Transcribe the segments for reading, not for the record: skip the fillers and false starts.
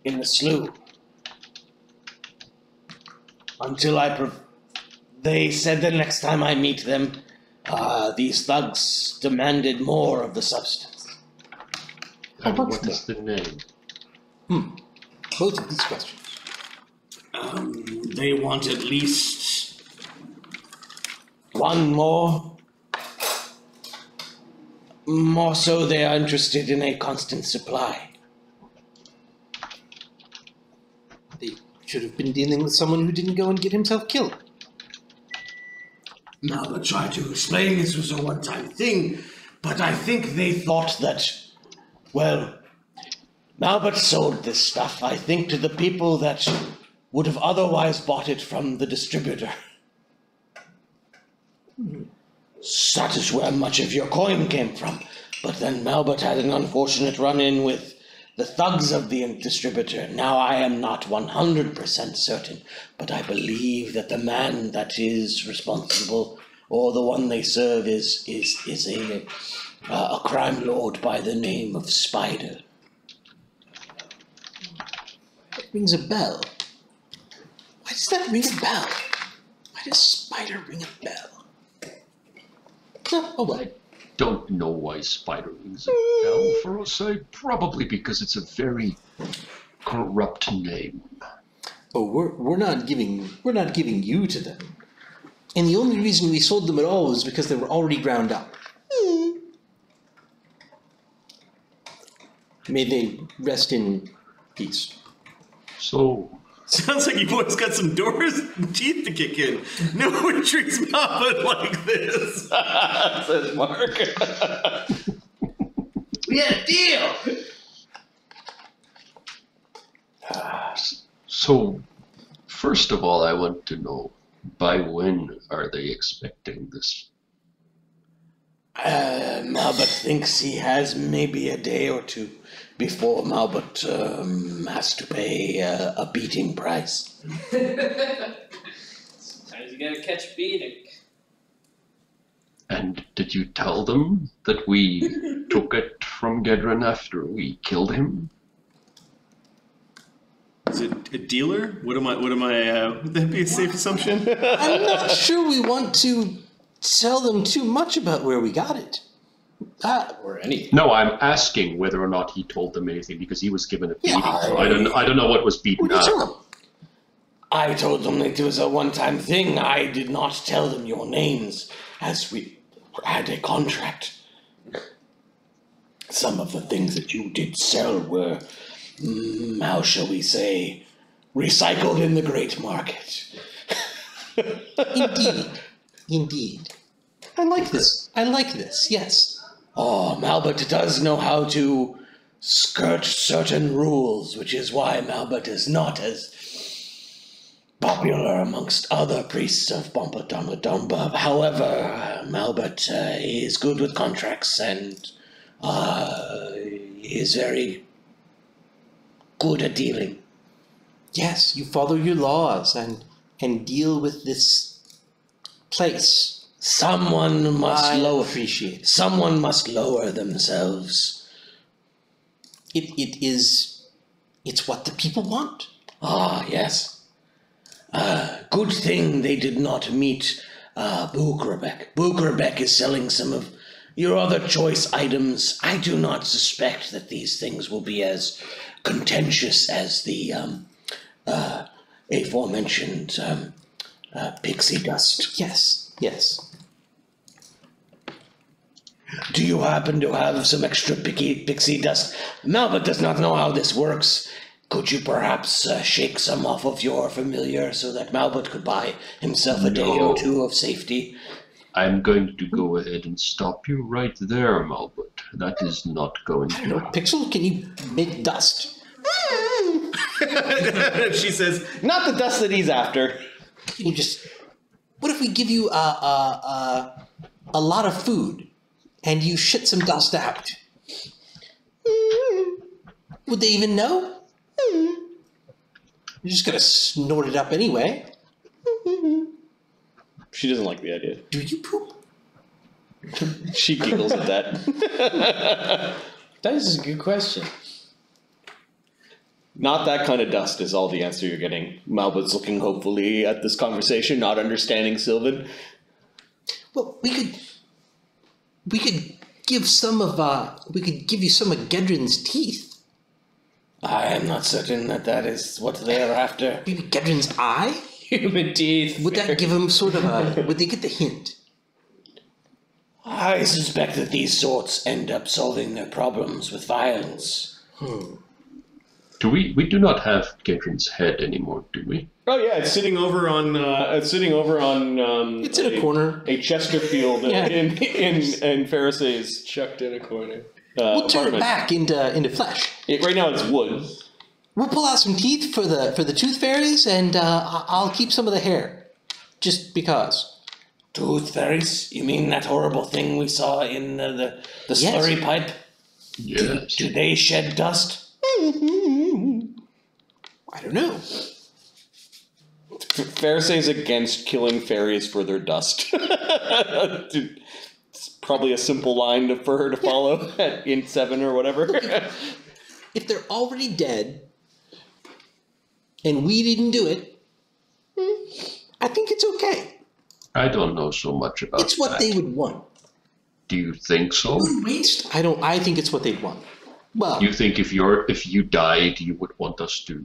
in the slough. Until they said the next time I meet them, these thugs demanded more of the substance. And what is the name? Both of these questions. They want at least one more. More so, they are interested in a constant supply. They should have been dealing with someone who didn't go and get himself killed. Malbut tried to explain this was a one-time thing, but I think they thought that, well, Malbut sold this stuff, I think, to the people that would have otherwise bought it from the distributor. That is where much of your coin came from. But then Malbut had an unfortunate run-in with the thugs of the distributor. Now I am not 100% certain, but I believe that the man that is responsible, or the one they serve, is a crime lord by the name of Spyder. That rings a bell. Why does that ring a bell? Why does Spyder ring a bell? Oh well. I don't know why Spyder rings a bell, Fareosae. Probably because it's a very corrupt name. Oh, we're not giving you to them. And the only reason we sold them at all was because they were already ground up. May they rest in peace. So... Sounds like you boys got some doors and teeth to kick in. No one treats Malbut like this, says Mark. We had a deal! So, first of all, I want to know, by when are they expecting this? Malbut thinks he has maybe a day or two before Malbut has to pay a beating price. Sometimes you gotta catch a beating. And did you tell them that we took it from Gaedran after we killed him? Is it a dealer? Would that be a safe assumption? I'm not sure we want to tell them too much about where we got it. Or anything. No, I'm asking whether or not he told them anything because he was given a beating. So I don't know what was beaten What did you out. tell them? I told them it was a one-time thing. I did not tell them your names, as we had a contract. Some of the things that you did sell were, how shall we say, recycled in the great market. Indeed. I like this, yes. Oh, Malbut does know how to skirt certain rules, which is why Malbut is not as popular amongst other priests of Bompa Dhamadomba. However, Malbut is good with contracts and is very good at dealing. Yes, you follow your laws and deal with this place. Someone must appreciate it. Someone must lower themselves. It's what the people want. Ah, yes. Good thing they did not meet Buchrabech. Buchrabech is selling some of your other choice items. I do not suspect that these things will be as contentious as the aforementioned pixie dust. Yes. Do you happen to have some extra pixie dust? Malbut does not know how this works. Could you perhaps shake some off of your familiar so that Malbut could buy himself a day or two of safety? I'm going to go ahead and stop you right there, Malbut. That is not going to happen. Pixel, can you make dust? She says, not the dust that he's after. What if we give you a lot of food and you shit some dust out? Would they even know? You're just gonna snort it up anyway. She doesn't like the idea. Do you poop? She giggles at that. That is a good question. Not that kind of dust is all the answer you're getting. Malbut's looking hopefully at this conversation, not understanding Sylvan. Well, we could give you some of Gaedran's teeth. I am not certain that is what they are after. Maybe Gaedran's eye? Human teeth. Would that give him sort of would they get the hint? I suspect that these sorts end up solving their problems with violence. We do not have Gaedran's head anymore, do we? Oh yeah, it's sitting over on. It's in a corner. A Chesterfield Yeah. in Fareosae's Chucked in a corner. We'll turn it apartment. back into flesh. Right now it's wood. We'll pull out some teeth for the tooth fairies, and I'll keep some of the hair, just because. Tooth fairies? You mean that horrible thing we saw in the Yes. slurry pipe? Yes. Do they shed dust? I don't know. Fareosae's against killing fairies for their dust. It's probably a simple line for her to follow in 7 or whatever. If they're already dead, and we didn't do it, I think it's okay. I don't know so much about It's what that. they would want. Do you think so? Waste? I think it's what they'd want. Well, You think if you died, you would want us to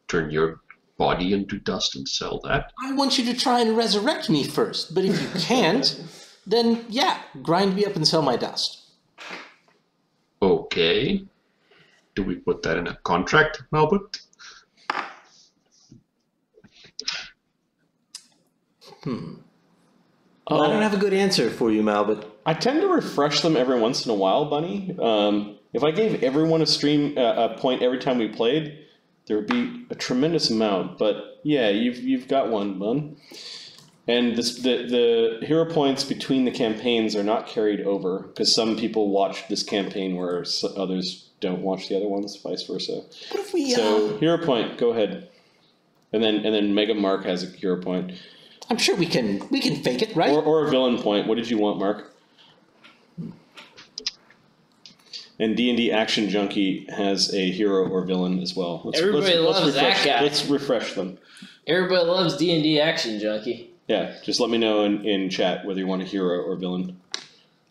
turn your body into dust and sell that? I want you to try and resurrect me first, but if you can't, then yeah, grind me up and sell my dust. Okay. Do we put that in a contract, Malbut? Well, I don't have a good answer for you, Malbut. I tend to refresh them every once in a while, Bunny. If I gave everyone a point every time we played, there would be a tremendous amount. But yeah, you've got one, Bun. And the hero points between the campaigns are not carried over because some people watch this campaign where others don't watch the other ones, vice versa. What if we? So hero point, go ahead, and then Mega Mark has a hero point, I'm sure we can fake it, right? or a villain point. What did you want, Mark? And D&D Action Junkie has a hero or villain as well. Everybody loves refresh, that guy. Let's refresh them. Everybody loves D&D Action Junkie. Yeah, just let me know in chat whether you want a hero or villain.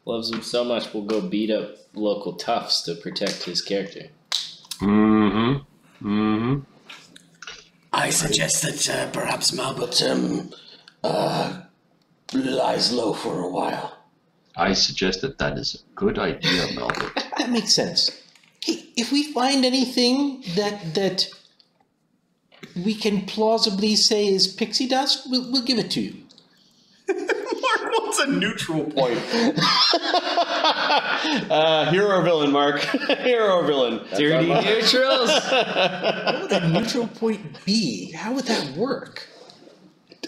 Loves him so much, we'll go beat up local toughs to protect his character. Mm-hmm. Mm-hmm. I suggest that perhaps Malbut lies low for a while. I suggest that is a good idea, Malbut. That makes sense. Hey, if we find anything that we can plausibly say is pixie dust, we'll give it to you. Mark wants a neutral point. Hero or villain, Mark? Hero or villain? Dirty neutrals! What would a neutral point be? How would that work?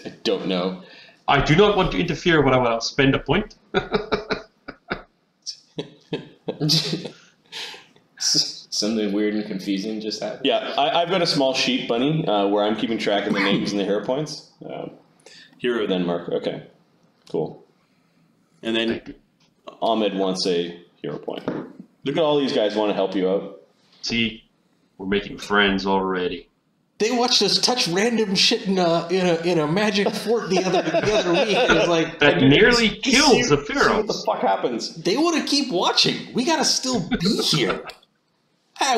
I don't know. I do not want to interfere when I will spend a point. Something weird and confusing just happened. Yeah, I've got a small sheet, Bunny, where I'm keeping track of the names and the hero points. Hero then, Mark. Okay, cool. And then Ahmed wants a hero point. Look at all these guys want to help you out. See, we're making friends already. They watched us touch random shit in a magic fort the other week. It was like That nearly killed See what the Zephyros. fuck happens. they want to keep watching. We gotta still be here.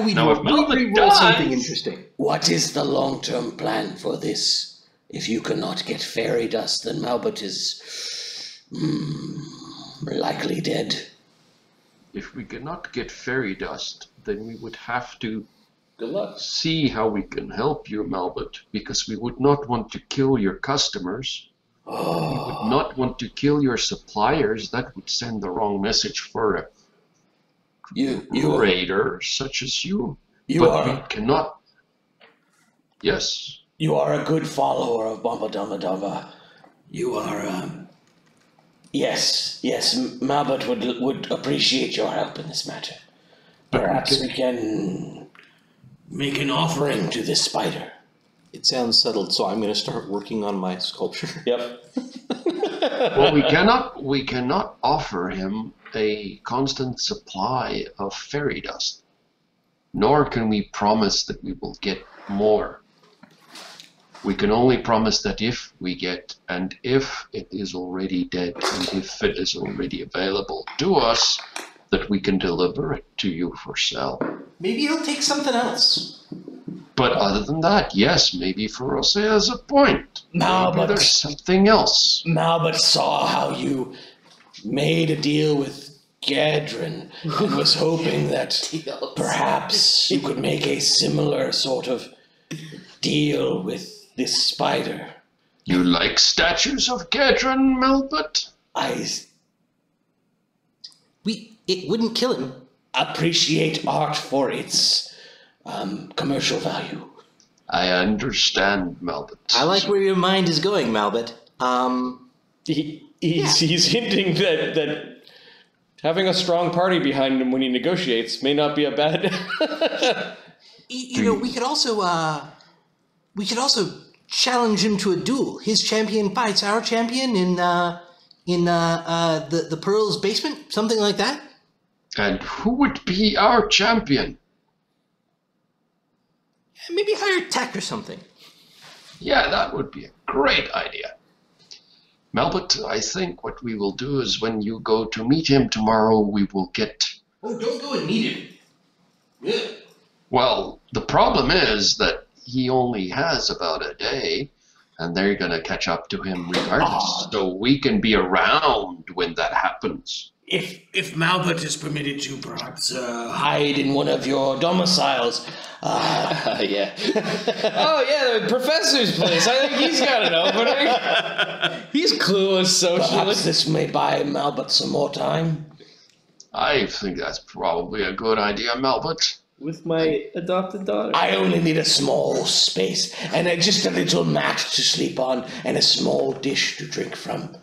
We Now, if Malbut roll dies- something interesting. What is the long-term plan for this? If you cannot get fairy dust, then Malbut is likely dead. If we cannot get fairy dust, then we would have to Good luck. see how we can help you, Malbut, because we would not want to kill your customers. We would not want to kill your suppliers. That would send the wrong message for a You raider such as you. You but are- we cannot. Yes. You are a good follower of Bompa Dhamadomba. You are, yes, Malbut would appreciate your help in this matter. Perhaps we can make an offering to this spider. It sounds settled, so I'm going to start working on my sculpture. Yep. Well, we cannot offer him a constant supply of fairy dust. nor can we promise that we will get more. We can only promise that if we get, and if it is already dead, and if it is already available to us, that we can deliver it to you for sale. Maybe he'll take something else. But other than that, yes, maybe Fareosae has a point. Maybe there's something else. Malbut saw how you made a deal with Gaedran and was hoping that perhaps you could make a similar sort of deal with this Spyder. You like statues of Gaedran, Malbut? It wouldn't kill him. Appreciate art for its commercial value. I understand, Malbut. I like where your mind is going, Malbut. He's hinting that having a strong party behind him when he negotiates may not be a bad. You know, we could also challenge him to a duel. His champion fights our champion in the Pearl's basement, something like that. And who would be our champion? Maybe hire Tech or something. Yeah, that would be a great idea. Malbut, I think what we will do is when you go to meet him tomorrow, we will get... Oh, don't go and meet him. Yeah. Well, the problem is that he only has about a day, and they're going to catch up to him regardless. So we can be around when that happens. If Malbut is permitted to perhaps hide in one of your domiciles. Yeah. Oh, yeah, the professor's place. I think he's got an opening. He's clueless socially. Perhaps this may buy Malbut some more time. I think that's probably a good idea, Malbut. With my adopted daughter. I only need a small space and just a little mat to sleep on and a small dish to drink from.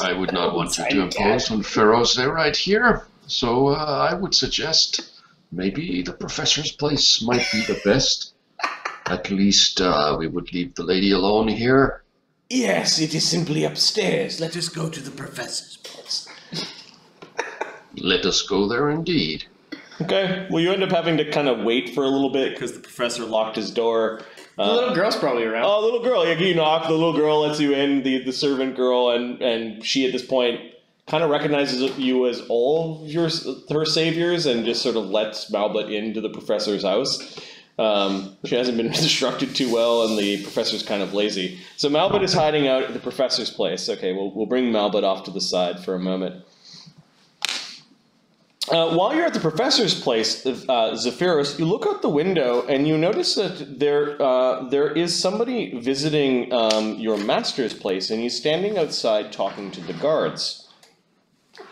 I would not want you to impose on Fareosae right here, so I would suggest maybe the professor's place might be the best. At least we would leave the lady alone here. Yes, it is simply upstairs. Let us go to the professor's place. Let us go there indeed. Okay, well, you end up having to kind of wait for a little bit because the professor locked his door. The little girl's probably around. Oh, little girl. You knock, the little girl lets you in, the servant girl, and she at this point kind of recognizes you as all of her saviors and just sort of lets Malbut into the professor's house. She hasn't been instructed too well, and the professor's kind of lazy. So Malbut is hiding out at the professor's place. Okay, we'll bring Malbut off to the side for a moment. While you're at the professor's place, Zephyros, you look out the window and you notice that there is somebody visiting your master's place, and he's standing outside talking to the guards.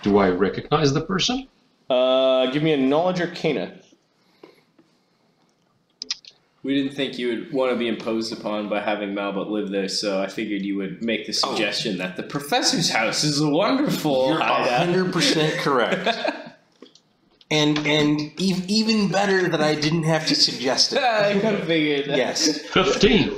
Do I recognize the person? Give me a knowledge arcana. We didn't think you would want to be imposed upon by having Malbut live there, so I figured you would make the suggestion that the professor's house is a wonderful You're hideout. 100% correct. And even better that I didn't have to suggest it. I kind of figured that. Yes, 15.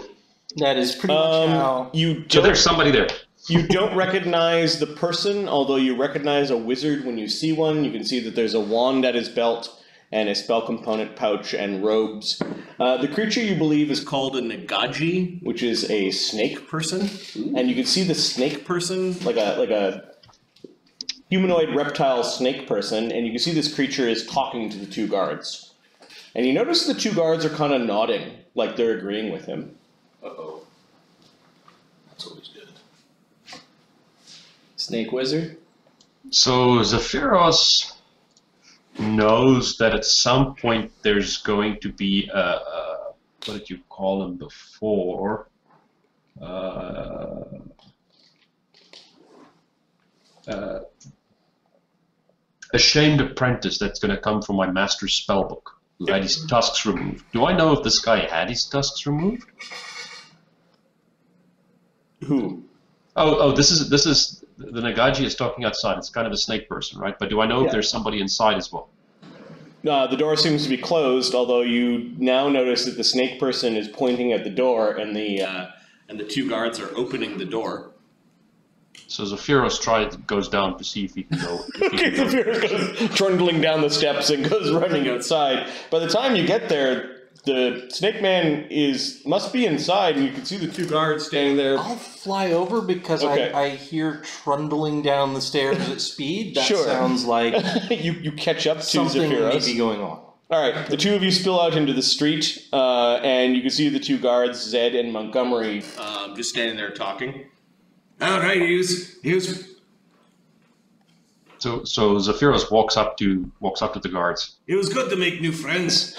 that is pretty much how. So there's somebody there. You don't recognize the person, although you recognize a wizard when you see one. You can see that there's a wand at his belt and a spell component pouch and robes. The creature you believe is called a Nagaji, which is a snake person. Ooh. And you can see the snake person, like a humanoid reptile snake person, and you can see this creature is talking to the two guards. And you notice the two guards are kind of nodding, like they're agreeing with him. Uh-oh. That's always good. Snake wizard? So Zephyros knows that at some point there's going to be what did you call him before? A shamed apprentice that's going to come from my master's spellbook, who had his tusks removed. Do I know if this guy had his tusks removed? Who? Oh, this is the Nagaji is talking outside. It's kind of a snake person, right? But do I know if there's somebody inside as well? The door seems to be closed, although you now notice that the snake person is pointing at the door, and the two guards are opening the door. So Zephyros goes down to see if he can go. Okay, Zephyros goes trundling down the steps and goes running outside. By the time you get there, the snake man must be inside, and you can see the two guards standing there. I'll fly over because Okay. I hear trundling down the stairs at speed. That Sure. sounds like you catch up to something may Zephyros. be going on. All right, the two of you spill out into the street, and you can see the two guards, Zed and Montgomery. Just standing there talking. All right, he was. So Zephyros walks up to the guards. It was good to make new friends.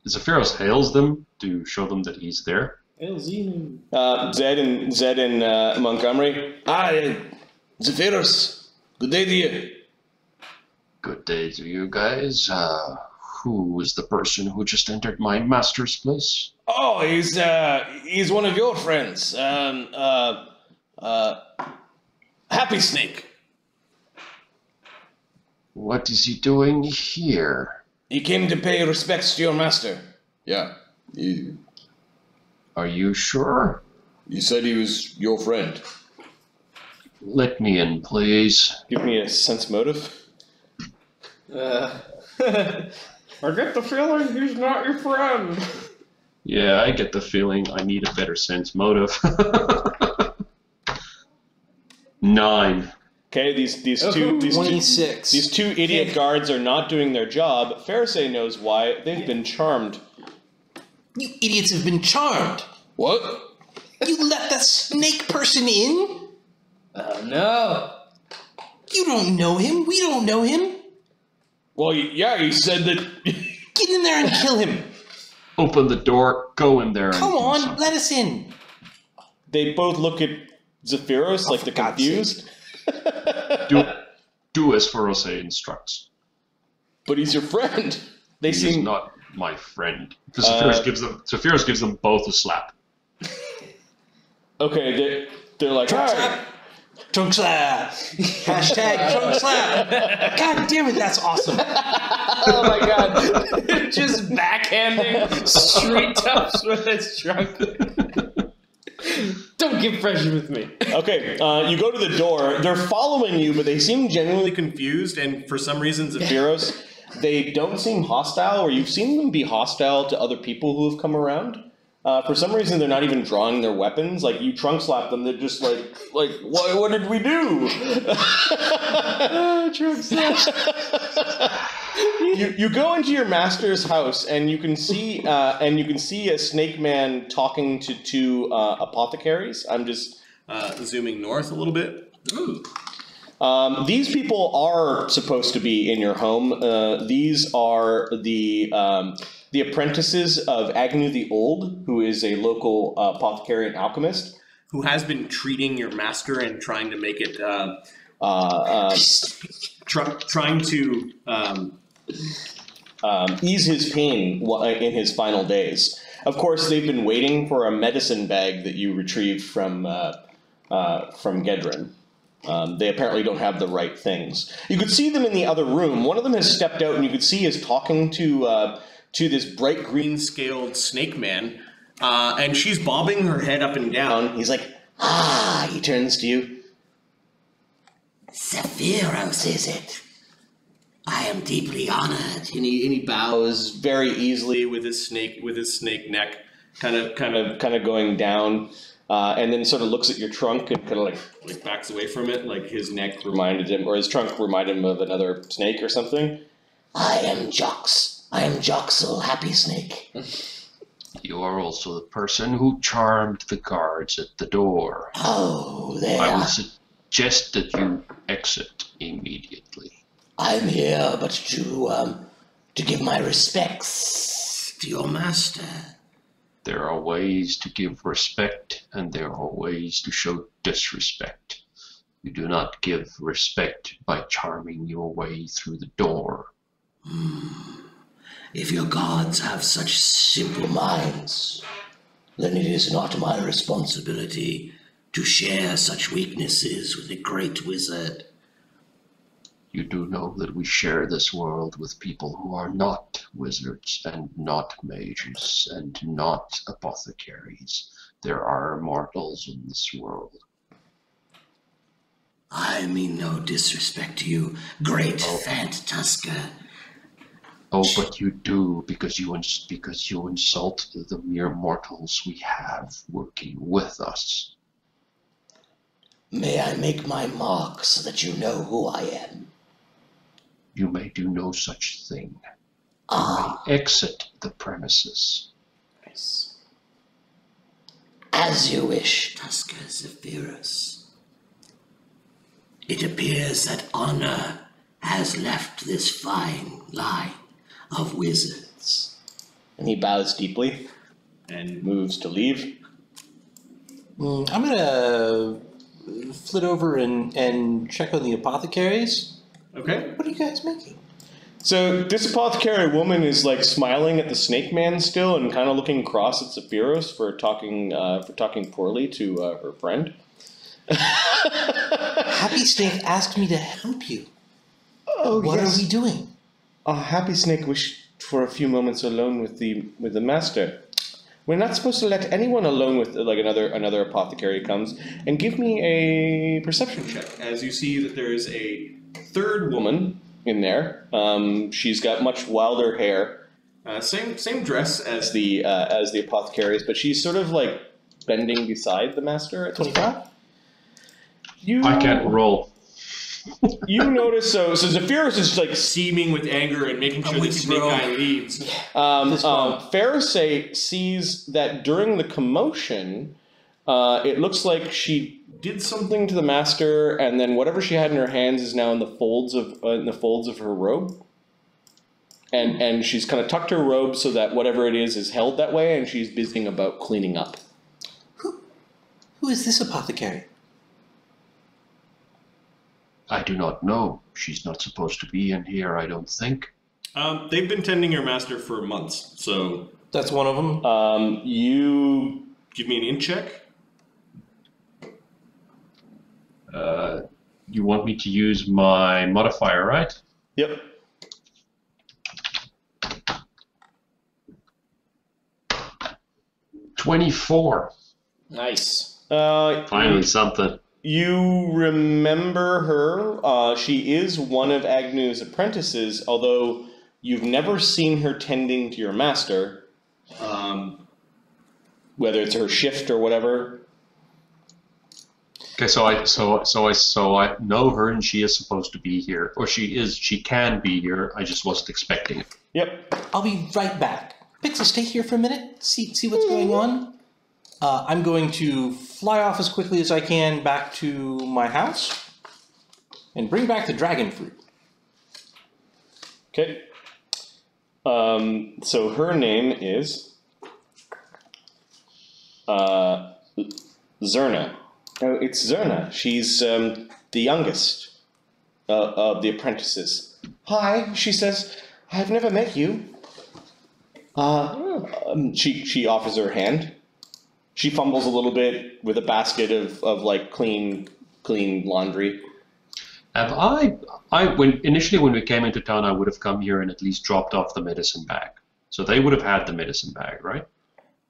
Zephyros hails them to show them that he's there. Zed and Montgomery. Hi, Zephyros. Good day to you. Good day to you guys. Who is the person who just entered my master's place? Oh, he's one of your friends. Happy Snake. What is he doing here? He came to pay respects to your master. Yeah. Are you sure? You said he was your friend. Let me in, please. Give me a sense motive. I get the feeling he's not your friend. Yeah, I get the feeling I need a better sense motive. 9. Okay, these 26. These two idiot guards are not doing their job. Fareosae knows why. They've been charmed. You idiots have been charmed. What? You let that snake person in? Oh no. You don't know him. We don't know him. Well, yeah, he said that. Get in there and kill him. Open the door, go in there. Come and do on, something. let us in. They both look at Zephyros like for they're God's confused. Do as Fareosae instructs. But he's your friend. They He's seem not my friend. Because Zephyros gives them both a slap. okay. They're like, all right. Trunk slap. Hashtag trunk slap. God damn it, that's awesome. Oh my god. Just backhanding street toughs with his trunk. Don't get fresh with me. Okay, you go to the door. They're following you, but they seem genuinely Confused, and for some reason, Zephyros. They don't seem hostile, or you've seen them be hostile to other people who have come around. For some reason, they're not even drawing their weapons. Like, you trunk slap them, they're just like, what did we do? Trunk slap. You go into your master's house, and you can see a snake man talking to two apothecaries. I'm just zooming north a little bit. Ooh. These people are supposed to be in your home. These are the apprentices of Agnew the Old, who is a local apothecary and alchemist. Who has been treating your master and trying to make it, trying to ease his pain in his final days. Of course, they've been waiting for a medicine bag that you retrieved from Gaedran. They apparently don't have the right things. You could see them in the other room. One of them has stepped out, and you could see is talking to this bright green. scaled snake man, and she's bobbing her head up and down. He's like, he turns to you. Zephyros, is it? I am deeply honored. And he bows very easily With his snake neck, kind of going down, and then sort of looks at your trunk and kind of like backs away from it, like his neck. reminded him, or his trunk reminded him of another snake or something. I am Jox. I am Joxel, Happy Snake. You are also the person who charmed the guards at the door. Oh, there. I would suggest that you exit immediately. I'm here but to give my respects to your master. There are ways to give respect, and there are ways to show disrespect. You do not give respect by charming your way through the door. If your gods have such simple minds, then it is not my responsibility to share such weaknesses with a great wizard. You do know that we share this world with people who are not wizards and not mages and not apothecaries There are immortals in this world. I mean no disrespect to you, great Fant Tusker. Oh, but you do, because you insult the mere mortals we have working with us. May I make my mark so that you know who I am? You may do no such thing. You may exit the premises. Nice. As you wish, Tusker Zephyros. It appears that honor has left this fine line of wizards. And he bows deeply and moves to leave. I'm gonna flit over and check on the apothecaries. Okay. What are you guys making? So this apothecary woman is like smiling at the snake man still and kind of looking across at Zephyros for talking poorly to her friend. Happy Snake asked me to help you. Oh, What are we doing? Happy Snake wished for a few moments alone with the master. We're not supposed to let anyone alone with like another apothecary comes. And give me a perception check as you see that there is a third woman in there. She's got much wilder hair. Same dress as the apothecaries, but she's sort of like bending beside the master at 25? I can't roll. You notice so Zephyros is like Seeming with anger and making sure the snake guy leaves. Fareosae sees that during the commotion, it looks like she did something to the master, and then whatever she had in her hands is now in the folds of her robe. And she's kind of tucked her robe so that whatever it is held that way, and she's busying about cleaning up. Who is this apothecary? I do not know. She's not supposed to be in here, I don't think. They've been tending your master for months, so That's one of them. You give me an in check. You want me to use my modifier, right? Yep. $24. Nice. Finally something. You remember her. She is one of Agnew's apprentices, although you've never seen her tending to your master. Whether it's her shift or whatever. Okay, so I know her, and she is supposed to be here, or she can be here. I just wasn't expecting it. Yep. I'll be right back. Pixie, stay here for a minute. See what's going on. I'm going to fly off as quickly as I can back to my house and bring back the dragon fruit. Okay. So her name is Zerna. Oh, it's Zerna. She's the youngest of the apprentices. Hi, she says. I've never met you. She offers her hand. She fumbles a little bit with a basket of like clean laundry. Have when we came into town, I would have come here and at least dropped off the medicine bag. So they would have had the medicine bag, right?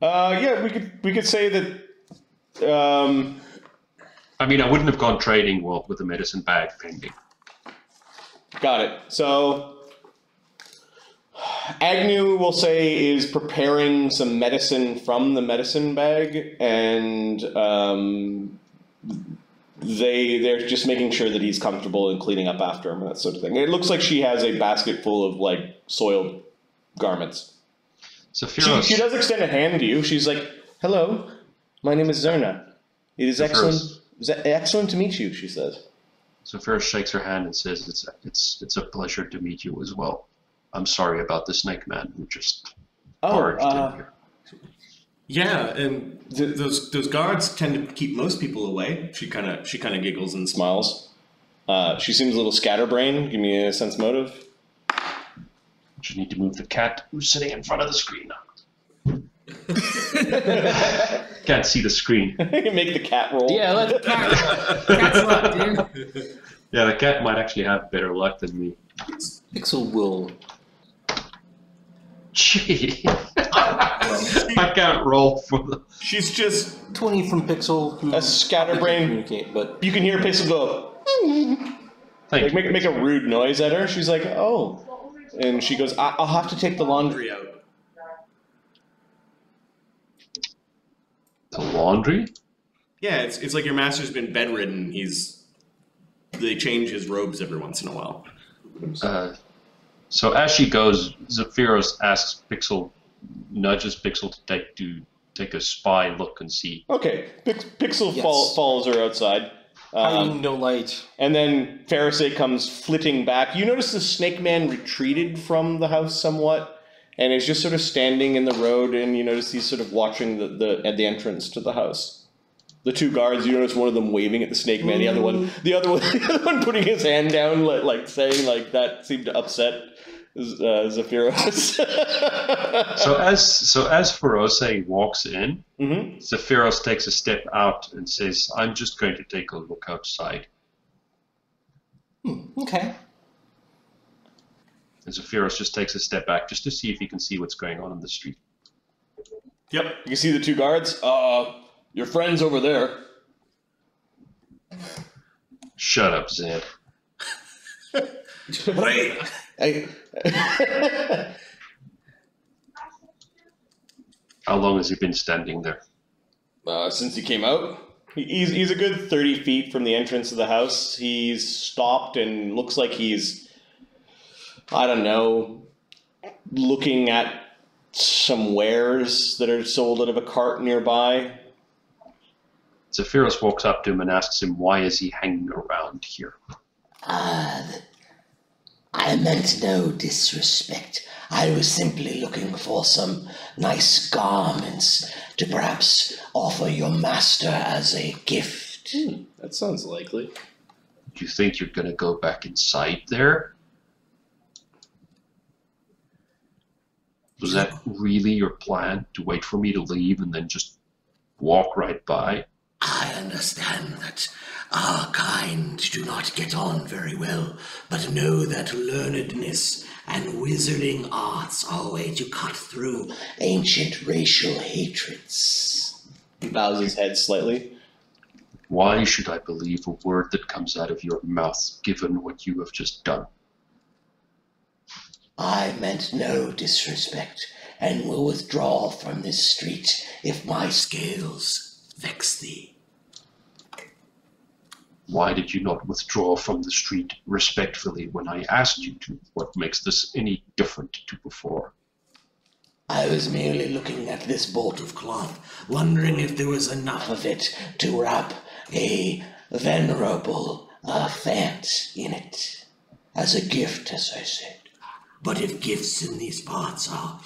Yeah, we could say that. I mean, I wouldn't have gone trading with the medicine bag pending. Got it. So Agnew, we'll say, is preparing some medicine from the medicine bag, and they're just making sure that he's comfortable and cleaning up after him, that sort of thing. It looks like she has a basket full of like soiled garments. Zephyros. She does extend a hand to you. She's like, "Hello, my name is Zerna. It is excellent to meet you," she says. Zephyros shakes her hand and says, "It's a pleasure to meet you as well. I'm sorry about the snake man who just barged in here." Yeah, and those guards tend to keep most people away. She kind of giggles and Smiles. She seems a little scatterbrained. Give me a sense motive. Just need to move the cat who's sitting in front of the screen now. Can't see the screen. Make the cat roll. Yeah, let the cat's luck, dude. Yeah, the cat might actually have better luck than me. Pixel will. Gee. I can't roll for the. She's just 20 from Pixel, who A scatterbrain. communicate, but You can hear Pixel go, Thank like you. make a rude noise at her. She's like, oh. And she goes, I'll have to take the laundry out. The laundry? yeah. It's like your master's been bedridden. They change his robes every once in a while. So as she goes, Zephyros asks nudges Pixel to take a spy look and see. Okay, Pixel Yes. follows her outside. hiding no light. And then Fareosae comes flitting back. You notice the snake man retreated from the house somewhat, and is just sort of standing in the road. And you notice he's sort of watching at the entrance to the house. The two guards. You notice one of them waving at the snake man. The other one putting his hand down, like saying like that seemed to upset Zephyros. So as Fareosae walks in, Mm-hmm. Zephyros takes a step out and says, "I'm just going to take a look outside." Okay. And Zephyros just takes a step back just to see if he can see what's going on in the street. Yep. You can see the two guards. Your friend's over there. Shut up, Zed. Right. How long has he been standing there? Since he came out. He's a good 30 feet from the entrance of the house. He's stopped and looks like he's, I don't know, looking at some wares that are sold out of a cart nearby. Zephyros walks up to him and asks him, why is he hanging around here? I meant no disrespect. I was simply looking for some nice garments to perhaps offer your master as a gift. That sounds likely. Do you think you're going to go back inside there? Was that really your plan, to wait for me to leave and then just walk right by? I understand that our kind do not get on very well, but know that learnedness and wizarding arts are a way to cut through ancient racial hatreds. He bows his head slightly. Why should I believe a word that comes out of your mouth, given what you have just done? I meant no disrespect, and will withdraw from this street if my scales vex thee. Why did you not withdraw from the street respectfully when I asked you to? What makes this any different to before? I was merely looking at this bolt of cloth, wondering if there was enough of it to wrap a venerable fant in it, as a gift, as I said. But if gifts in these parts are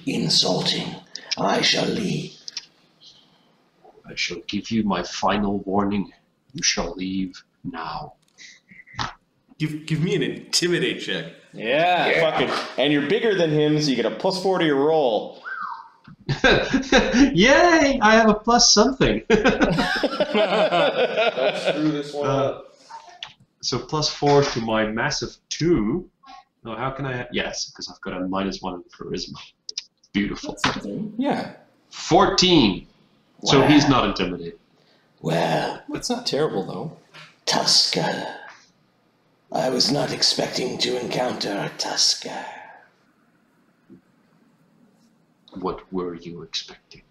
insulting, I shall leave. I shall give you my final warning. You shall leave now. Give me an intimidate check. Yeah. Fucking, and you're bigger than him, so you get a +4 to your roll. Yay! I have a plus something. Screw this one up. So +4 to my massive 2. No, how can I? Yes, because I've got a -1 in charisma. Beautiful. Yeah. 14. So Wow. he's not intimidated. Well, That's not terrible, though. Tusker. I was not expecting to encounter a Tusker. What were you expecting?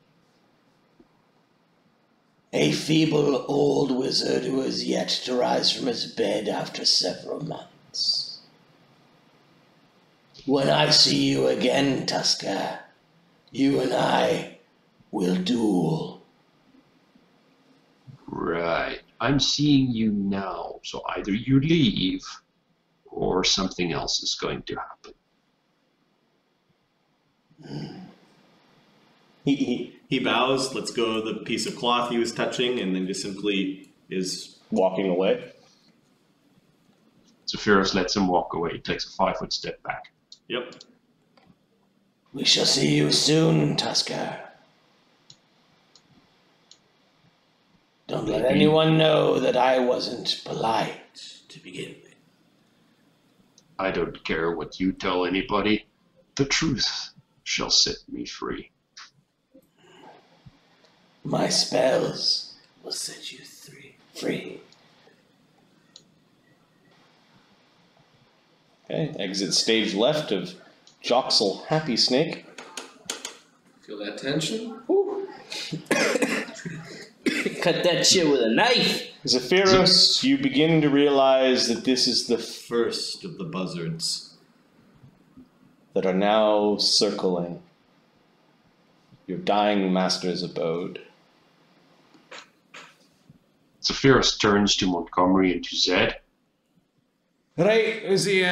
A feeble old wizard who has yet to rise from his bed after several months. When I see you again, Tusker, you and I will duel. Right. I'm seeing you now, so either you leave or something else is going to happen. He bows, lets go of the piece of cloth he was touching, and then just simply is Walking away. Zephyros lets him walk away. He takes a 5-foot step back. Yep. We shall see you soon, Tusker. Don't let anyone know that I wasn't polite to begin with. I don't care what you tell anybody. The truth shall set me free. My spells will set you free. Okay, exit stage left of Joxel Happy Snake. Feel that tension? Cut that shit with a knife. Zephyros, you begin to realize that this is the First of the buzzards. that are now circling your dying master's abode. Zephyros turns to Montgomery and to Zed. Right, is he,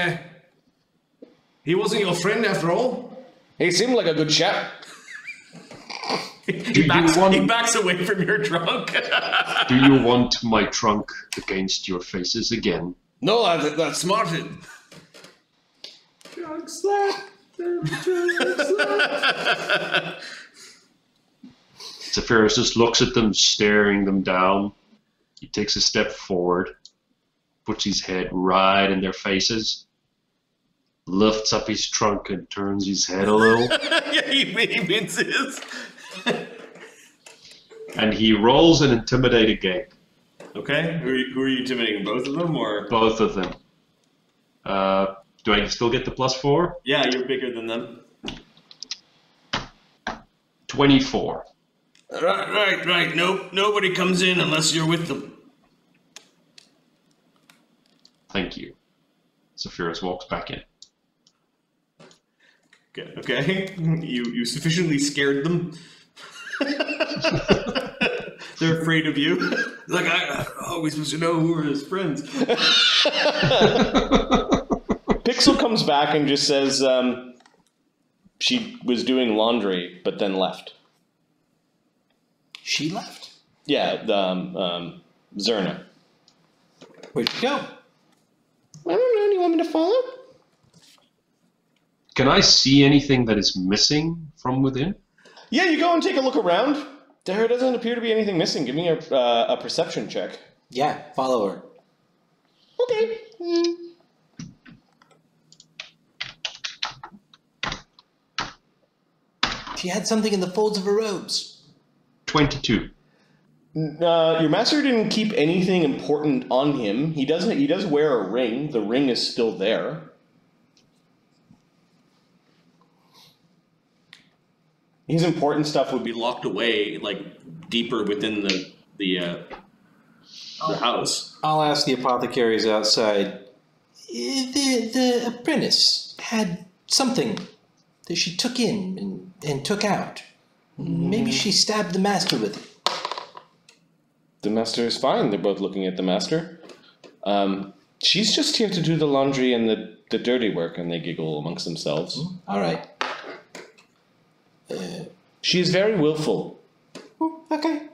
he wasn't your friend after all? He seemed like a good chap. He backs away from your trunk. Do you want my trunk against your faces again? No, that's smarted. Drunk slap. Zephyros just looks at them, staring them down. He takes a step forward, puts his head right in their faces, lifts up his trunk and turns his head a little. Yeah, he winces. And he rolls an intimidate again. Okay, who are you intimidating? Both of them, or? Both of them. Do I still get the +4? Yeah, you're bigger than them. 24. Right. Nope, nobody comes in unless you're with them. Thank you. Zephyros walks back in. Okay. You sufficiently scared them. They're afraid of you. Like, I always supposed to know who are his friends. Pixel comes back and just says she was doing laundry, but then left. She left. Yeah, the Zerna. Where'd she go? I don't know. Do you want me to follow? Can I see anything that is missing from within? Yeah, you go and take a look around. There doesn't appear to be anything missing. Give me a perception check. Yeah, follow her. Okay. She had something in the folds of her robes. 22. Your master didn't keep anything important on him. He does wear a ring. The ring is still there. His important stuff would be locked away, like deeper within the house. I'll ask the apothecaries outside. The apprentice had something that she took in and took out. Maybe she stabbed the master with it. The master is fine. They're both looking at the master. She's just here to do the laundry and the dirty work, and they giggle amongst themselves. All right. She is very willful. Okay.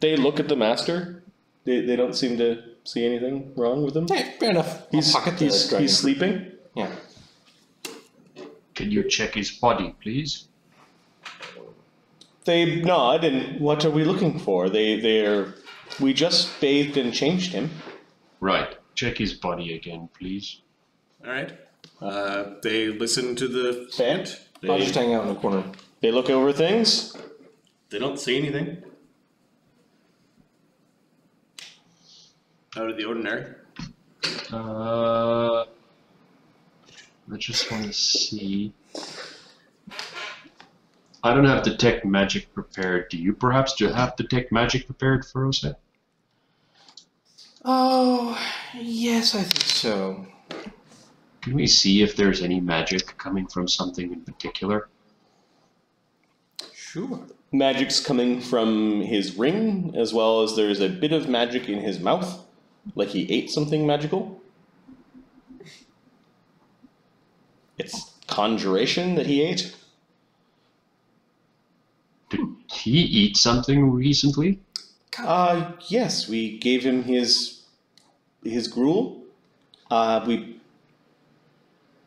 They look at the master. They don't seem to see anything wrong with him. Hey, fair enough. He's sleeping. Yeah. Can you check his body, please? They nod, and what are we looking for? We just bathed and changed him. Right. Check his body again, please. All right. They listen to the vent. I'll just hang out in the corner. They look over things. They don't see anything out of the ordinary. I just want to see. I don't have detect magic prepared. Do you perhaps have detect magic prepared, Fareosae? Oh, yes, I think so. Can we see if there's any magic coming from something in particular? Sure. Magic's coming from his ring, as well as there's a bit of magic in his mouth, like he ate something magical. It's conjuration that he ate. Did he eat something recently? Yes, we gave him his gruel.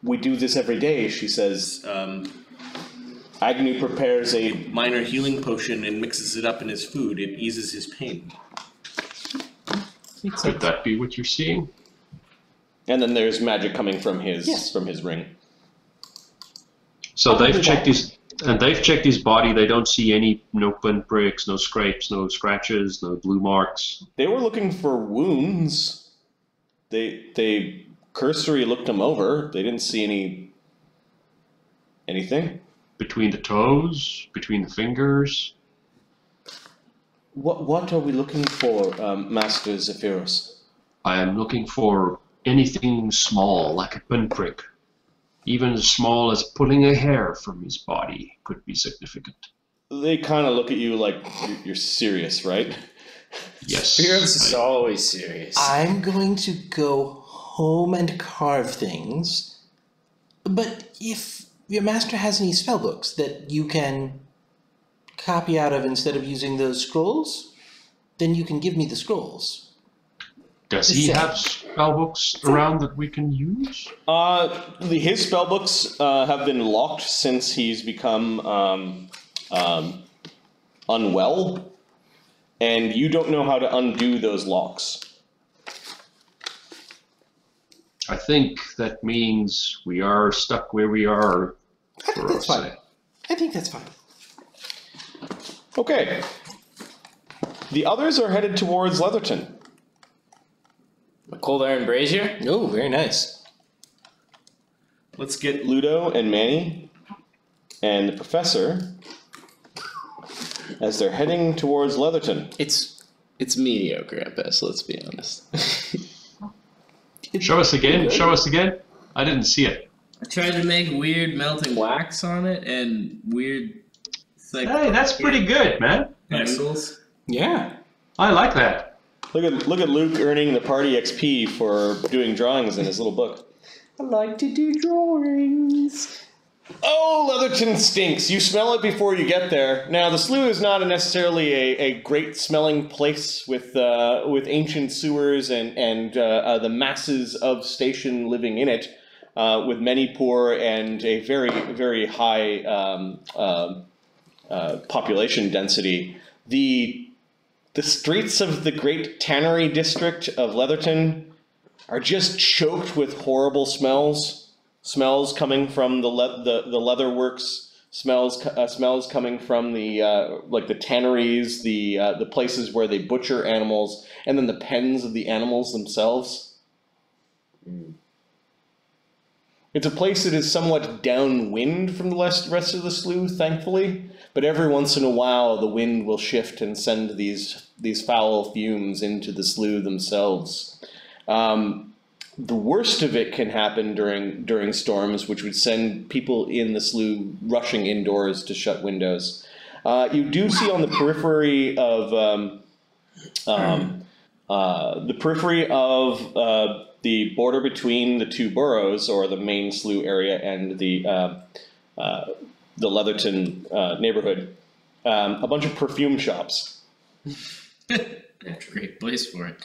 We do this every day, she says. Agnew prepares a Minor healing potion and mixes it up in his food. It eases his pain. Could that be what you're seeing? and then there's magic coming from his Yes. from his ring. So they've checked his body. They don't see no pinpricks, no scrapes, no scratches, no blue marks. They were looking for wounds. They cursory looked him over. They didn't see anything. Between the toes, between the fingers. What are we looking for, Master Zephyros? I am looking for anything small, like a pinprick. Even as small as pulling a hair from his body could be significant. They kind of look at you like you're serious, right? Yes. Zephyros is always serious. I'm going to go home and carve things. But if your master has any spell books that you can copy out of instead of using those scrolls, then you can give me the scrolls. Does he have spellbooks around that we can use? His spellbooks have been locked since he's become unwell, and you don't know how to undo those locks. I think that means we are stuck where we are. I think that's fine. I think that's fine. Okay. The others are headed towards Leatherton. A cold iron brazier? Oh, very nice. Let's get Luudo and Manny and the professor as they're heading towards Leatherton. It's mediocre at best, let's be honest. Show us again. Show us again. I didn't see it. I tried to make weird melting wax on it and weird. Like, hey, that's pretty good, man. Angles. Yeah. I like that. Look at Luke earning the party XP for doing drawings in his little book. I like to do drawings. Oh, Leatherton stinks. You smell it before you get there. Now, the slough is not necessarily a great smelling place with ancient sewers and the masses of station living in it, with many poor and a very, very high population density. The streets of the great tannery district of Leatherton are just choked with horrible smells. Smells coming from the leather works. Smells coming from the tanneries, the places where they butcher animals, and then the pens of the animals themselves. It's a place that is somewhat downwind from the rest of the slough, thankfully. But every once in a while, the wind will shift and send these foul fumes into the slough themselves. The worst of it can happen during storms, which would send people in the slough rushing indoors to shut windows. You do see on the periphery of the border between the two boroughs, or the main slough area and the Leatherton neighborhood, a bunch of perfume shops. That's a great place for it.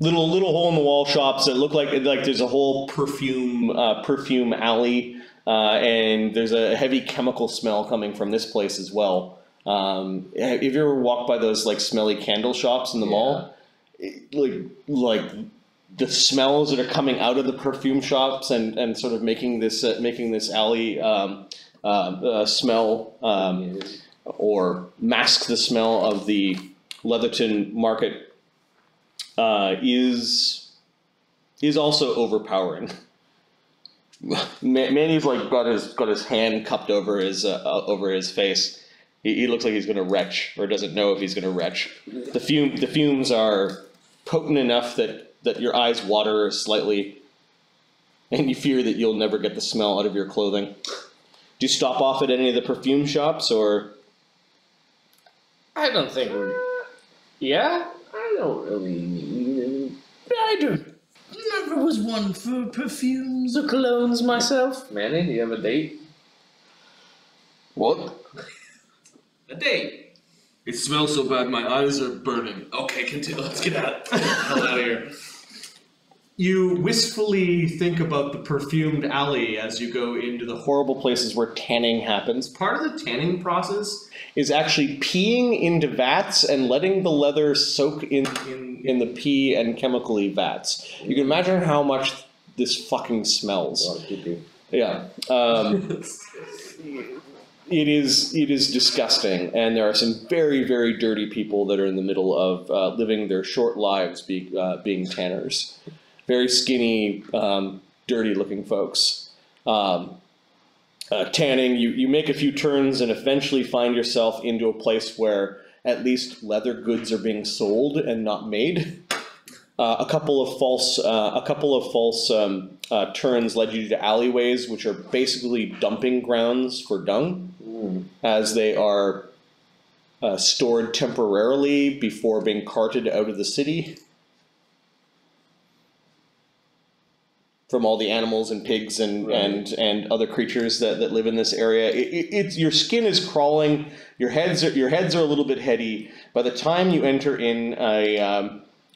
Little hole in the wall shops that look like there's a whole perfume alley, and there's a heavy chemical smell coming from this place as well. Have you ever walked by those smelly candle shops in the mall? Like the smells that are coming out of the perfume shops and sort of making this alley smell or mask the smell of the Leatherton market is also overpowering. Manny's got his hand cupped over his face. He looks like he's going to retch, or doesn't know if he's going to retch. The fumes are potent enough that your eyes water slightly, and you fear that you'll never get the smell out of your clothing. Do you stop off at any of the perfume shops, or? I don't think we're... Yeah? I don't really need any... I never was one for perfumes or colognes myself. Manny, do you have a date? What? A date? It smells so bad, my eyes are burning. Okay, continue. Let's get out of here. You wistfully think about the perfumed alley as you go into the Horrible places where tanning happens. part of the tanning process. Is actually peeing into vats and letting the leather soak in the pee and chemically vats. You can imagine how much this fucking smells. Yeah. It is disgusting, and there are some very, very dirty people that are in the middle of living their short lives being tanners. Very skinny, dirty-looking folks. Tanning, you make a few turns and eventually find yourself into a place where at least leather goods are being sold and not made. A couple of false turns led you to alleyways, which are basically dumping grounds for dung, as they are stored temporarily before being carted out of the city from all the animals and pigs and other creatures that live in this area. Your skin is crawling. Your heads are a little bit heady. By the time you enter in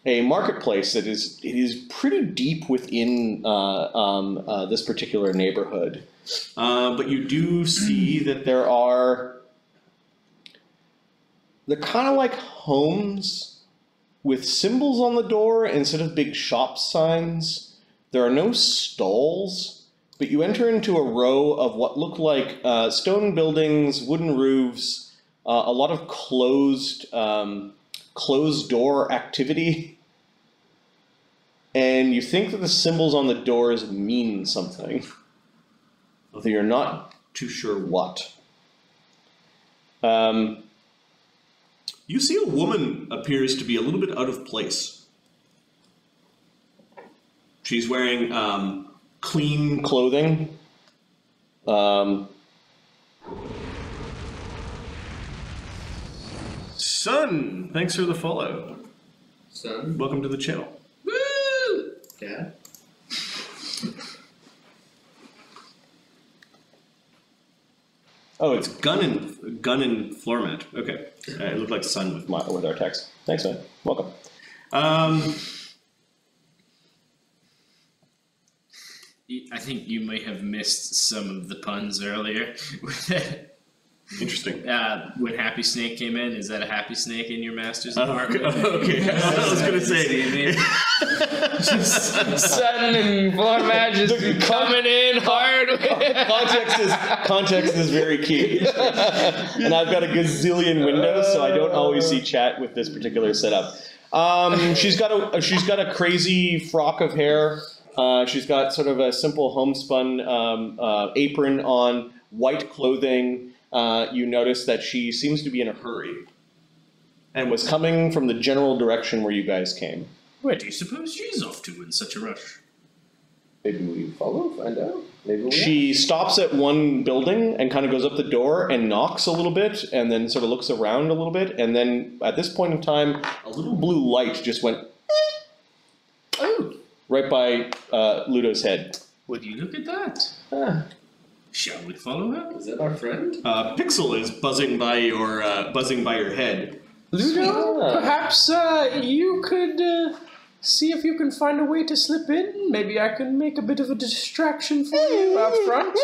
a marketplace it is pretty deep within this particular neighborhood. But you do see that they're kind of like homes with symbols on the door instead of big shop signs. There are no stalls, but you enter into a row of what look like stone buildings, wooden roofs, a lot of closed door activity. And you think that the symbols on the doors mean something, although you're not too sure what. You see a woman appears to be a little bit out of place. She's wearing clean clothing. Son, thanks for the follow. Son. Welcome to the channel. Woo! Dad. Oh, it's gun and floor mat. Okay, it looked like sun With our text. Thanks, man. Welcome. I think you may have missed some of the puns earlier. Interesting. When Happy Snake came in, is that a happy snake in your master's Oh, apartment? okay. I was gonna say. Sun and floor mat just coming in hard. Context is very key. And I've got a gazillion windows, so I don't always see chat with this particular setup. She's got a crazy frock of hair. She's got sort of a simple homespun apron on, white clothing. You notice that she seems to be in a hurry and was coming from the general direction where you guys came. Where do you suppose she's off to in such a rush? Maybe we follow, find out. She stops at one building and kind of goes up the door and knocks a little bit and then sort of looks around a little bit. And then at this point in time, a little blue light just went right by Luudo's head. Would you look at that? Shall we follow her? Is that our friend? Pixel is buzzing by your head. Luudo, perhaps you could see if you can find a way to slip in. Maybe I can make a bit of a distraction for you out front.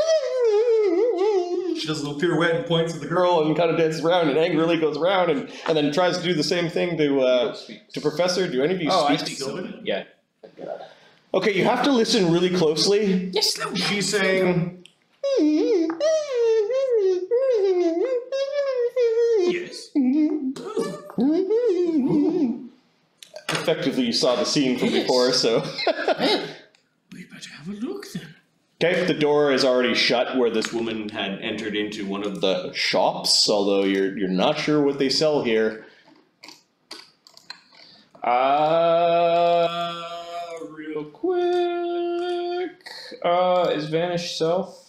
She does a little pirouette and points at the girl and kind of dances around and angrily goes around and then tries to do the same thing to Professor. Do any of you speak Sylvan? Yeah. Okay, you have to listen really closely. Yes, no. She's saying... Yes. Effectively, you saw the scene from before, so... We better have a look then. Okay, the door is already shut where this woman had entered into one of the shops, although you're not sure what they sell here. Real quick. Is Vanish Self?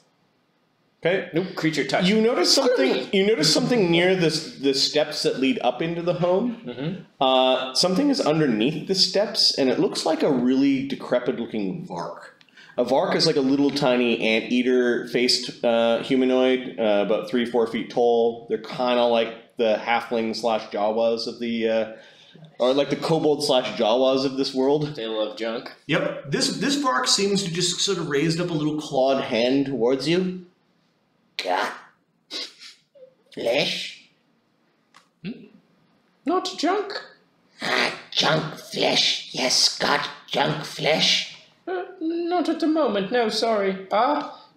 Okay. Nope. Creature touch. You notice something. You notice something near the steps that lead up into the home. Mm-hmm. Something is underneath the steps, and it looks like a really decrepit-looking Vark. A Vark is like a little tiny anteater-faced humanoid, about 3-4 feet tall. They're kind of like the halfling/Jawas of the, or like the kobold/Jawas of this world. They love junk. Yep. This Vark seems to just sort of raised up a little Clawed hand towards you. Got flesh? Not junk. Junk flesh. Yes, got junk flesh. Not at the moment, no, sorry.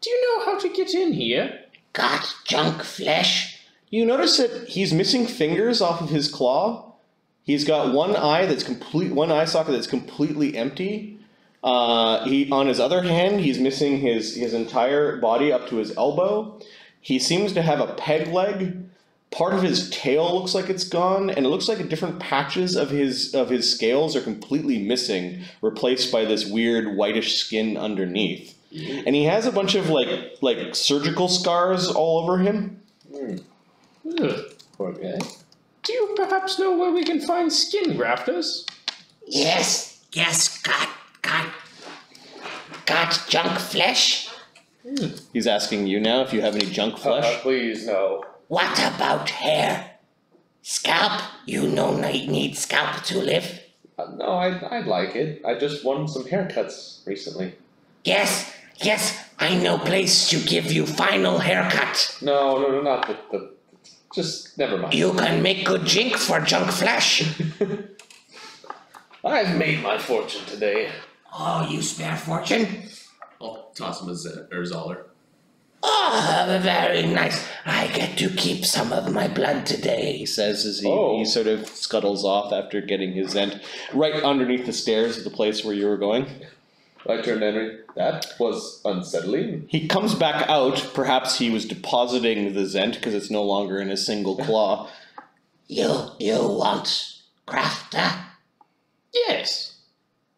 Do you know how to get in here? Got junk flesh? You notice that he's missing fingers off of his claw. He's got one eye socket that's completely empty. On his other hand, he's missing his entire body up to his elbow. He seems to have a peg leg. Part of his tail looks like it's gone, and it looks like different patches of his scales are completely missing, replaced by this weird whitish skin underneath. And he has a bunch of like surgical scars all over him. Poor guy. Do you perhaps know where we can find skin grafters? Yes, got junk flesh? He's asking you now if you have any junk flesh. Please, no. What about hair? Scalp? You know I need scalp to live. No, I'd like it. I just won some haircuts recently. Yes, I know place to give you final haircut. No, not the just never mind. You can make good jink for junk flesh. I've made my fortune today. Oh, you spare fortune? I'll toss him a Zoller. Oh, very nice. I get to keep some of my blood today. He says as he sort of scuttles off after getting his Zent right underneath the stairs of the place where you were going. I turned Henry. That was unsettling. He comes back out. Perhaps he was depositing the Zent because it's no longer in a single claw. You want crafter? Yes.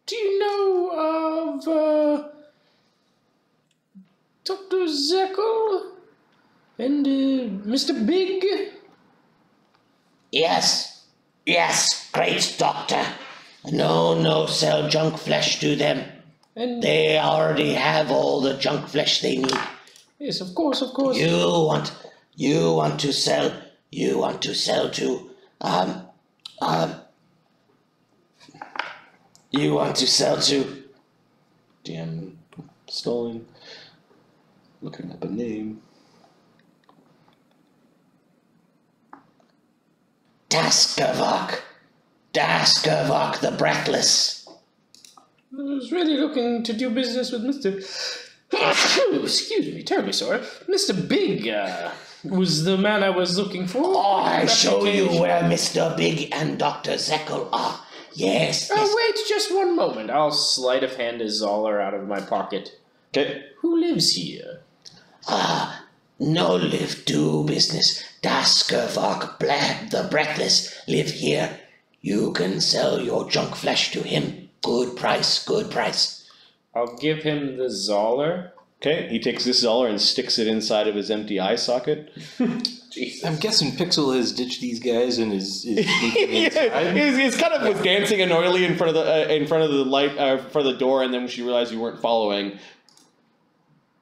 Do you know of Dr. Zekel and Mr. Big? Yes, great doctor. No, sell junk flesh to them. And They already have all the junk flesh they need. yes, of course. You want to sell to you want to sell to DM stalling. Looking up a name. Daskavok the Breathless. I was really looking to do business with Mr. Excuse me, terribly sorry. Mr. Big was the man I was looking for. Oh, I show you where Mr. Big and Dr. Zekel are. Yes. Wait just one moment. I'll sleight of hand a Zoller out of my pocket. Okay. Who lives here? No live do business. Daskavok the Breathless live here. You can sell your junk flesh to him. Good price. I'll give him the Zoller. Okay, he takes this Zoller and sticks it inside of his empty eye socket. Jesus. I'm guessing Pixel has ditched these guys and is sneaking inside. He's kind of was dancing annoyingly in front of the light, for the door, and then when she realized you weren't following,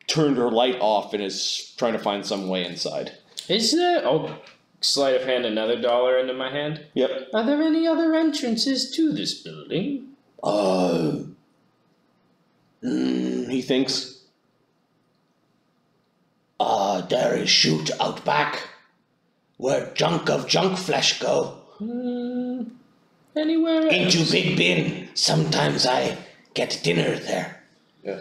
turned her light off and is trying to find some way inside. Is there... I'll sleight of hand another dollar into my hand. Yep. Are there any other entrances to this building? He thinks. There is chute out back, where junk flesh go. Anywhere else? Into big bin. Sometimes I get dinner there. Yeah.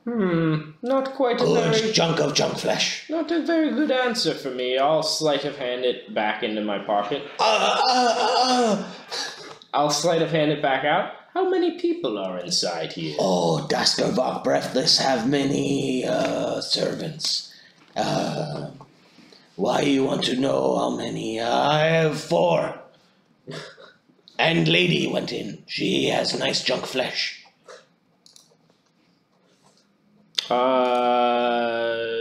Not quite a Good very... junk flesh. Not a very good answer for me. I'll sleight of hand it back into my pocket. I'll sleight of hand it back out. How many people are inside here? Oh, Daskavok Breathless have many servants. Why you want to know how many? I have 4. And lady went in. She has nice junk flesh.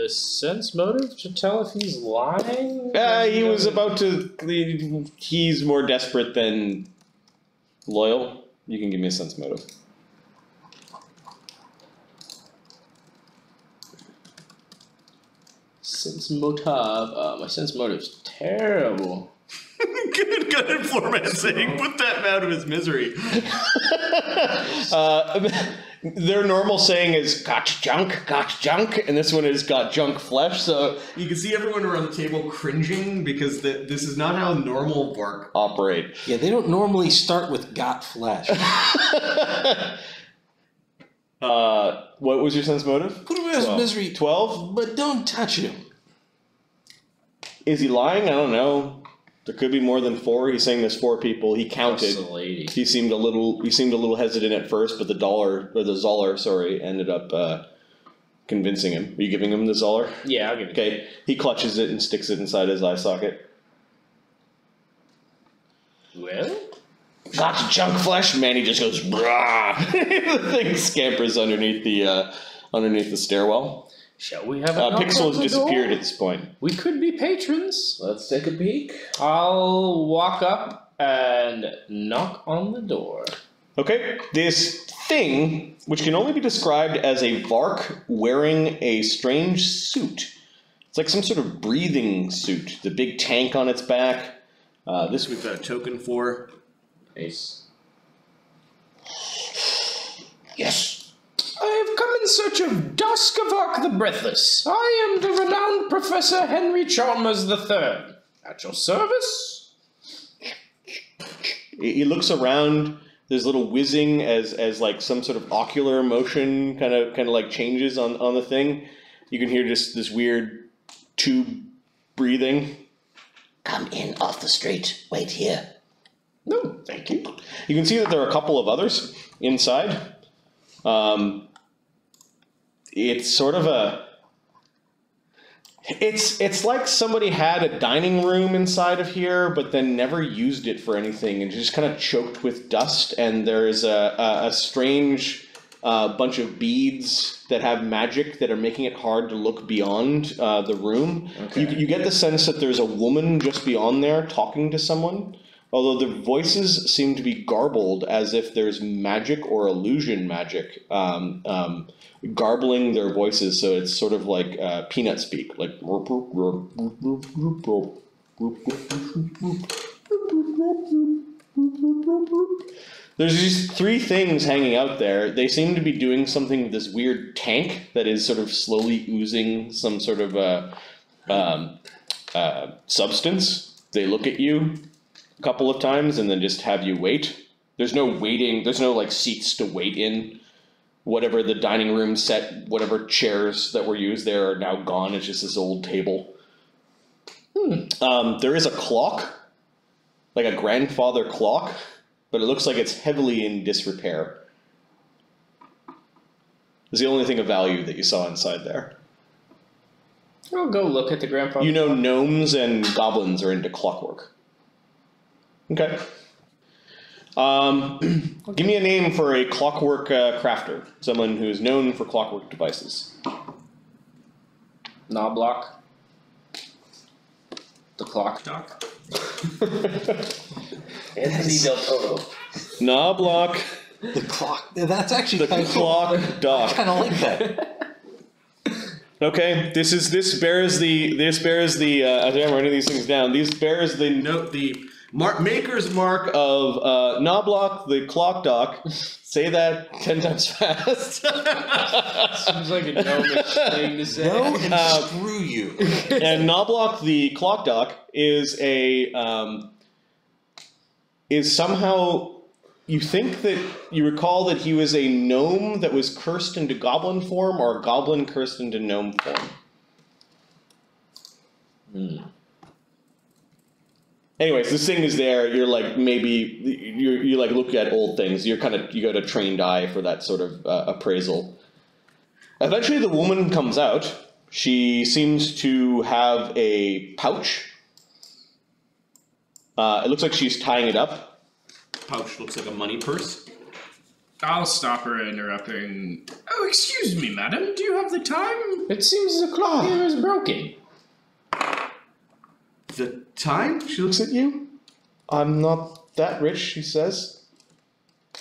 Sense motive to tell if he's lying? He was about to. He's more desperate than loyal. You can give me a sense motive. Sense motive. My sense motive's terrible. Good informant saying, put that man out of his misery. Their normal saying is got junk, and this one is got junk flesh, so You can see everyone around the table cringing because this is not how normal work. operate. Yeah, they don't normally start with got flesh. What was your sense motive? Put him in his misery. 12? But don't touch him. Is he lying? I don't know. There could be more than 4. He's saying there's 4 people. He counted. That's the lady. He seemed a little hesitant at first, but the Zoller, ended up convincing him. Are you giving him the Zoller? Yeah, I'll give it. Okay. He clutches it and sticks it inside his eye socket. Well? Got junk flesh. Manny just goes, brah. The thing scampers underneath the stairwell. Shall we have a knock Pixel on has the disappeared door? at this point. We could be patrons. Let's take a peek. I'll walk up and knock on the door. Okay, this thing, which can only be described as a Vark wearing a strange suit. It's like some sort of breathing suit. The big tank on its back. This We've got a token for. Ace. Yes. I have come in search of Duskavark the Breathless. I am the renowned Professor Henry Chalmers III. At your service? He looks around. There's a little whizzing as like some sort of ocular motion kind of like changes on the thing. You can hear just this weird tube breathing. Come in off the street. Wait here. No, thank you. You can see that there are a couple of others inside. It's sort of it's like somebody had a dining room inside of here, but then never used it for anything and just kind of choked with dust. And there's a strange bunch of beads that have magic that are making it hard to look beyond the room. Okay. You get the sense that there's a woman just beyond there talking to someone. Although the voices seem to be garbled as if there's magic or illusion magic garbling their voices, so it's sort of like peanut speak, like. There's these 3 things hanging out there. They seem to be doing something with this weird tank that is sort of slowly oozing some sort of substance. They look at you a couple of times and then just have you wait. There's no waiting. There's no like seats to wait in. Whatever the dining room set, whatever chairs that were used there are now gone. It's just this old table. There is a clock, like a grandfather clock, but it looks like it's heavily in disrepair. It's the only thing of value that you saw inside there. I'll go look at the grandfather. You know gnomes and goblins are into clockwork. Okay. Give me a name for a clockwork crafter. Someone who's known for clockwork devices. Knoblock. The clock dock. Anthony Del Toro. Knoblock. The clock. That's actually The kind of clock cool. dock. I kind of like that. Okay, this bears the I didn't write any of these things down. These bears the Note the maker's mark. of Knoblock the clock dock. Say that 10 times fast. Seems like a gnomish thing to say. No, and screw you. And Knoblock the clock dock is somehow, you think that you recall that he was a gnome that was cursed into goblin form, or a goblin cursed into gnome form. Anyways, this thing is there. You're like, maybe you like look at old things. You got a trained eye for that sort of appraisal. Eventually, the woman comes out. She seems to have a pouch. It looks like she's tying it up. Pouch looks like a money purse. I'll stop her interrupting. Oh, excuse me, madam. Do you have the time? It seems the clock here is broken. The time? She looks at you. I'm not that rich, she says.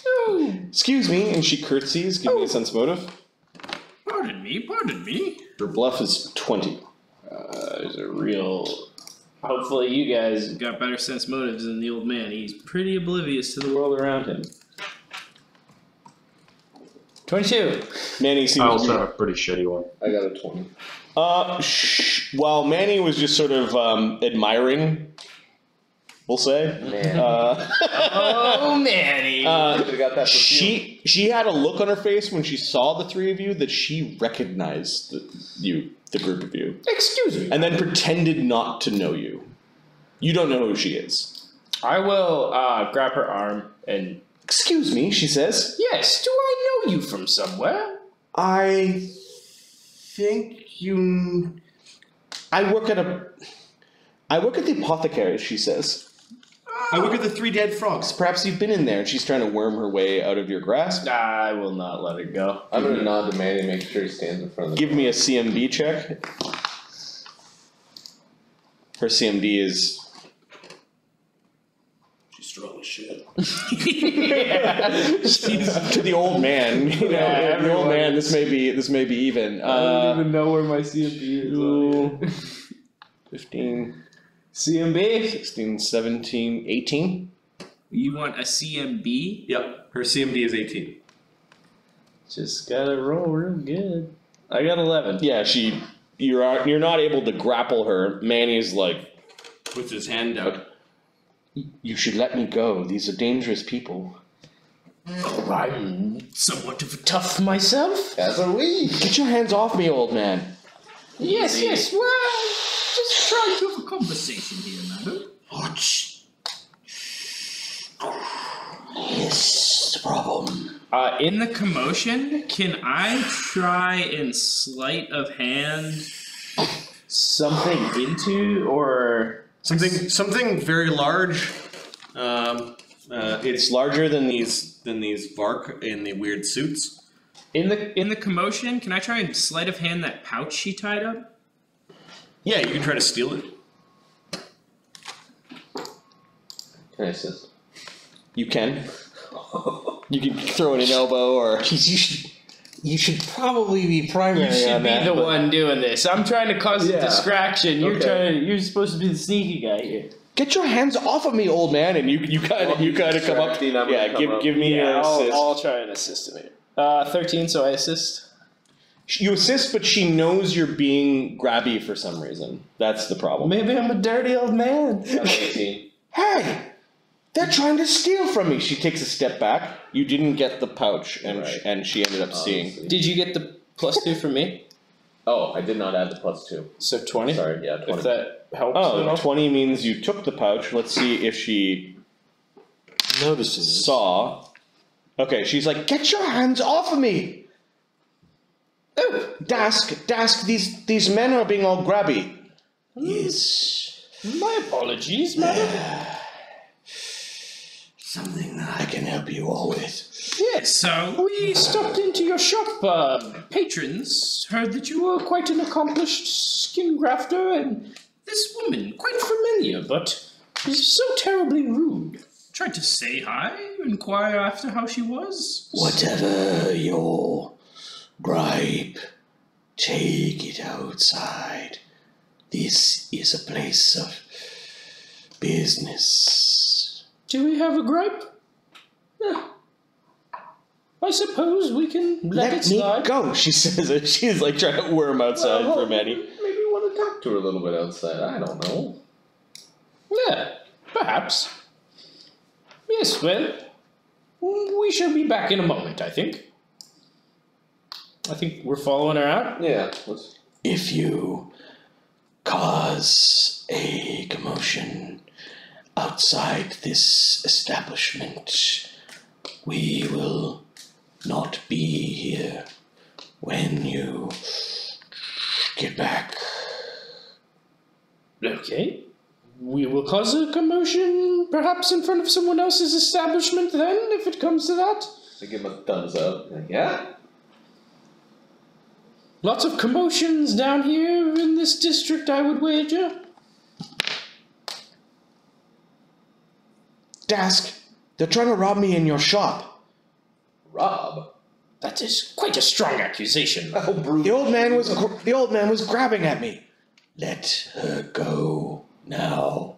Oh, Excuse me, and she curtsies. Give me a sense motive. Pardon me, pardon me. Her bluff is 20. there's a real... Hopefully you guys... Got better sense motives than the old man. He's pretty oblivious to the world. world around him. 22. Manny I seems also to have a pretty shitty one. I got a 20. while Manny was just sort of admiring we'll say. Oh, Manny. Could've got that perfume. She had a look on her face when she saw the three of you that she recognized the group of you. Excuse me. And then pretended not to know you. You don't know who she is. I will grab her arm and... Excuse me, she says. Yes, do I know you from somewhere? I think you... I work at the apothecary, she says. I look at the 3 dead frogs. Perhaps you've been in there and she's trying to worm her way out of your grasp. I will not let it go. I'm gonna nod to Manny and make sure he stands in front of the Give me a CMD check. Her CMD is... She's strong as shit. to the old man, you know, the old man. This may be even. I don't even know where my CMB is. 15, CMB? 16, 17, 18. You want a CMB? Yep, her CMD is 18. Just gotta roll real good. I got 11. Yeah, you're not able to grapple her. Manny's like, Puts his hand out. you should let me go. These are dangerous people. I'm somewhat of a tough myself. As are we. Get your hands off me, old man. Yes, well, just trying to have a conversation here, madam. What's the problem? In the commotion, can I try and sleight of hand Something into or Something very large. It's larger than these Vark in the weird suits. in the commotion? Can I try and sleight of hand that pouch she tied up? Yeah, you can try to steal it. Can I assist? You can. You can throw in an elbow or... You should probably be primary you should on be that. the but- one doing this. I'm trying to cause a Yeah. distraction. You're Okay. you're supposed to be the sneaky guy here. Get your hands off of me, old man! And you kind of come up. distracting, I'm Yeah, gonna come up. give me your assist. I'll try and assist him here. 13, so I assist. You assist, but she knows you're being grabby for some reason. That's the problem. Maybe I'm a dirty old man. I'm 18. Hey, they're trying to steal from me. She takes a step back. You didn't get the pouch, and Right. and she ended up seeing. Obviously. Did you get the +2 from me? Oh, I did not add the +2. So 20? Sorry, yeah, 20. If that helps at Oh, all. 20 means you took the pouch. Let's see if she Notices. saw. Okay, she's like, get your hands off of me! Oh, Dask, these men are being all grabby. Yes. my apologies, madam. Something that I can help you all with. Yes, So, we stopped into your shop. Patrons heard that you were quite an accomplished skin grafter, and this woman, quite familiar, but is so terribly rude. tried to say hi, inquire after how she was. Whatever your gripe, take it outside. This is a place of business. Do we have a gripe? I suppose we can let it Let me slide. go, she says it. She's like trying to worm outside for Manny. Maybe you want to talk to her a little bit outside. I don't know. Yeah, perhaps. Yes, well, we shall be back in a moment, I think. I think we're following her out. Yeah, let's. If you cause a commotion outside this establishment, we will not be here when you get back. Okay. We will cause a commotion, perhaps in front of someone else's establishment then, if it comes to that. I give him a thumbs up. Like, yeah? Lots of commotions down here in this district, I would wager. Dask, they're trying to rob me in your shop. Rob? That is quite a strong accusation. How brutal. The old man was grabbing at me. Let her go now.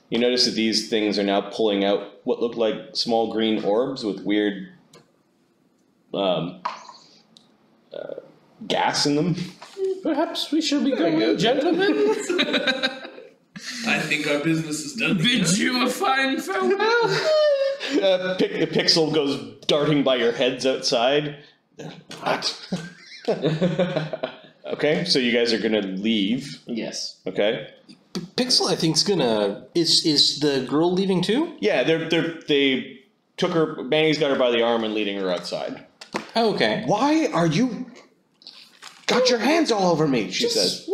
You notice that these things are now pulling out what look like small green orbs with weird gas in them. Perhaps we shall be going, good. gentlemen. I think think our business is done. Bid you a fine farewell. Pixel goes darting by your heads outside. What? Okay, so you guys are gonna leave. Yes. Okay. Pixel, I think, is gonna. Is the girl leaving too? Yeah, they took her. Manny's got her by the arm and leading her outside. Okay. Why are you got your hands all over me? She says.